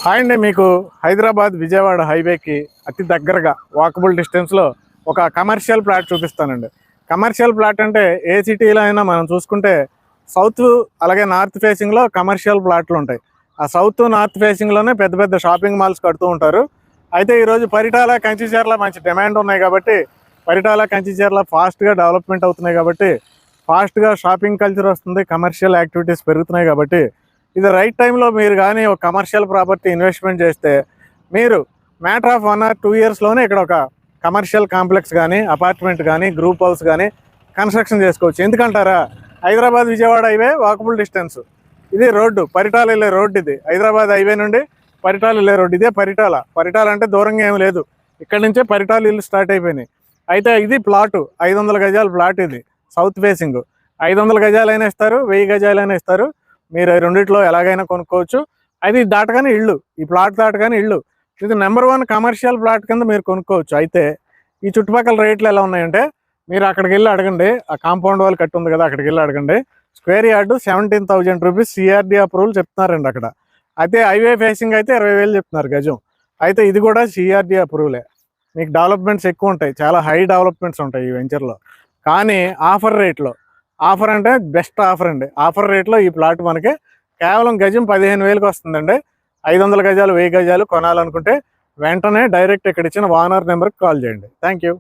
Hi అండి. మీకు హైదరాబాద్ విజయవాడ హైవేకి అతి దగ్గరగా వాకబుల్ డిస్టెన్స్లో ఒక కమర్షియల్ ప్లాట్ చూపిస్తానండి. కమర్షియల్ ప్లాట్ అంటే ఏ సిటీలో అయినా మనం చూసుకుంటే సౌత్ అలాగే నార్త్ ఫేసింగ్లో కమర్షియల్ ప్లాట్లు ఉంటాయి. ఆ సౌత్ నార్త్ ఫేసింగ్లోనే పెద్ద పెద్ద షాపింగ్ మాల్స్ కడుతూ ఉంటారు. అయితే ఈరోజు పరిటాల కంచిచర్ల మంచి డిమాండ్ ఉన్నాయి కాబట్టి పరిటాల కంచిచర్ల ఫాస్ట్గా డెవలప్మెంట్ అవుతున్నాయి కాబట్టి ఫాస్ట్గా షాపింగ్ కల్చర్ వస్తుంది, కమర్షియల్ యాక్టివిటీస్ పెరుగుతున్నాయి కాబట్టి ఇది రైట్ టైంలో మీరు కానీ ఒక కమర్షియల్ ప్రాపర్టీ ఇన్వెస్ట్మెంట్ చేస్తే మీరు మ్యాటర్ ఆఫ్ 1 or 2 ఇయర్స్లోనే ఇక్కడ ఒక కమర్షియల్ కాంప్లెక్స్ కానీ అపార్ట్మెంట్ కానీ గ్రూప్ హౌస్ కానీ కన్స్ట్రక్షన్ చేసుకోవచ్చు. ఎందుకంటారా, Hyderabad Vijayawada highway walkable distance. ఇది రోడ్డు, పరిటాల వెళ్ళే రోడ్డు. ఇది హైదరాబాద్ హైవే నుండి పరిటాల వెళ్ళే రోడ్డు. ఇదే పరిటాల అంటే దూరంగా ఏమి లేదు, ఇక్కడి నుంచే పరిటాల ఇల్లు స్టార్ట్ అయిపోయినాయి. అయితే ఇది ప్లాటు 500 గజాల ప్లాట్. ఇది సౌత్ ఫేసింగ్. 500 గజాలైనా ఇస్తారు, 1000 గజాలైనా ఇస్తారు. మీరు రెండిట్లో ఎలాగైనా కొనుక్కోవచ్చు. అది దాటగానే ఇళ్ళు, ఈ ప్లాట్ దాటగానే ఇళ్ళు. ఇది నెంబర్ 1 కమర్షియల్ ప్లాట్ కింద మీరు కొనుక్కోవచ్చు. అయితే ఈ చుట్టుపక్కల రేట్లు ఎలా ఉన్నాయంటే మీరు అక్కడికి వెళ్ళి అడగండి. ఆ కాంపౌండ్ వాళ్ళు కట్టి ఉంది కదా, అక్కడికి వెళ్ళి అడగండి. Square yard 17,000 rupees CRD approval చెప్తున్నారండి అక్కడ. అయితే హైవే ఫేసింగ్ అయితే 20,000 చెప్తున్నారు గజం. అయితే ఇది కూడా సిఆర్డీ అప్రూవలే. మీకు డెవలప్మెంట్స్ ఎక్కువ ఉంటాయి, చాలా హై డెవలప్మెంట్స్ ఉంటాయి ఈ వెంచర్లో. కానీ ఆఫర్ రేట్లో, ఆఫర్ అంటే బెస్ట్ ఆఫర్ అండి. ఆఫర్ రేట్లో ఈ ప్లాట్ మనకి కేవలం గజం 15,000కి వస్తుందండి. 500 గజాలు 1000 గజాలు కొనాలనుకుంటే వెంటనే డైరెక్ట్ ఇక్కడ ఇచ్చిన ఓనర్ నెంబర్కి కాల్ చేయండి. Thank you.